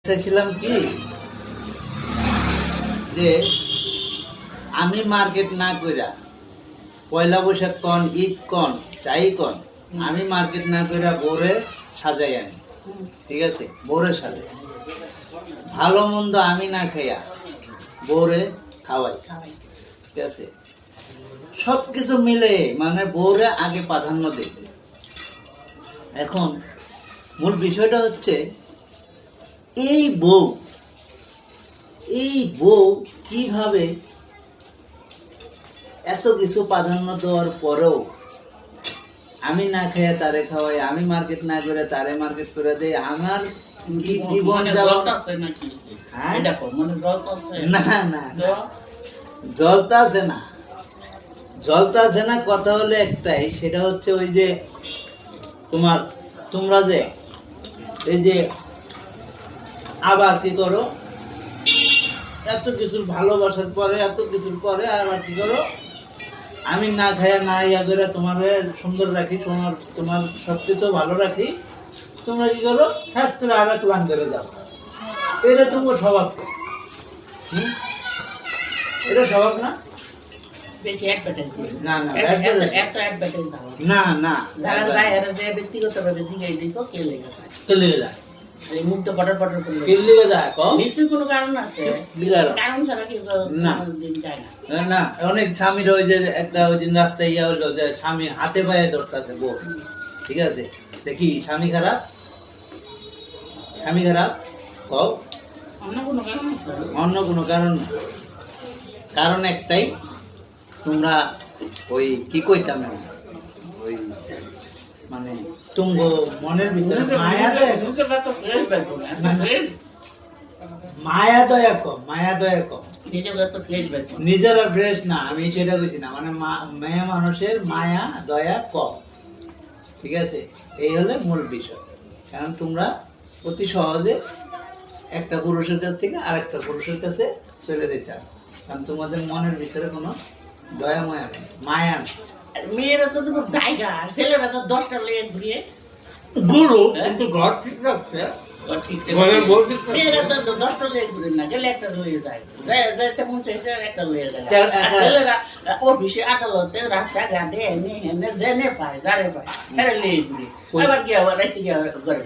চাইছিলাম কি যে আমি মার্কেট না কইরা পয়লা বৈশাখ কন ঈদ কন চাই কন আমি মার্কেট না কইরা বোরে সাজাই আনি, ঠিক আছে? বোরে সাজাই ভালো মন্দ আমি না খাইয়া বোরে খাওয়াই, ঠিক আছে? সবকিছু মিলে মানে বোরে আগে প্রাধান্য দেই। এখন মূল বিষয়টা হচ্ছে এই বউ কিভাবে এত কিছু প্রাধান্য দেওয়ার পরেও আমি না খেয়ে তারে খাওয়াই, আমি মার্কেট না করে তারে মার্কেট করে দেই। আমার কি জীবন যাপন না না জ্বলতাছে না, জ্বলতাছে না। কথা হলো একটাই, সেটা হচ্ছে ওই যে তোমরা যে এই যে আবার কি করো, এত কিছুর ভালোবাসার পরে এত কিছুর পরে আবার কি করো, আমি না খাইয়া না ইয়া করে তোমার সুন্দর রাখি, তোমার সবকিছু ভালো রাখি, তোমরা কি করো হ্যাঁ করে আর এক লান করে যাও। এটা তোমার স্বভাব তো, এটা স্বভাব না? না না না না ব্যক্তিগতভাবে জিজ্ঞাসা দিত কে লেগে যায়, কে লেগে যায় মুখ তো পটর পটর করে কে লেগে যায় নিশ্চয়ই কোনো কারণ আছে, কারণ ছাড়া কি দিন যায় না। না অনেক স্বামীর ওই যে একটা ওই দিন রাস্তায় ইয়া হইলো যে স্বামী হাতে পায়ে ধরতেছে বউ, ঠিক আছে? দেখি স্বামী খারাপ, স্বামী খারাপ কও, অন্য কোনো কারণ আছে? অন্য কোনো কারণ না, কারণ একটাই, তোমরা ওই কি কইতাম ওই মানে তুঙ্গ মনের ভিতরে মায়া দয়া কম নিজেরা ফ্রেশ না, আমি সেটা বুঝি না। মানে মেয়ে মানুষের মায়া দয়া কম, ঠিক আছে? এই হলে মূল বিষয়। কারণ তোমরা অতি সহজে একটা পুরুষের কাছ থেকে আরেকটা পুরুষের কাছে চলে যেতে হবে, কারণ তোমাদের মনের ভিতরে কোনো দয়া মায়া নেই, মায়া নেই। মেয়েরা তো তোমার জায়গা, ছেলেরা তো 10টা লেগে ঘুরিয়ে গুরু কিন্তু ঘর ঠিক রাখছে, মেয়েরা তো 10টা লেগে ঘুরে না, গেলে একটা লয়ে যায়, তেমন চাইছে একটা লয়ে যায়। ছেলেরা অফিসে আদালতে রাস্তাঘাটে এনে জেনে পায় যারে পায় এরা লেগে ঘুরে, আবার গিয়ে আবার রাইতে গিয়ে করে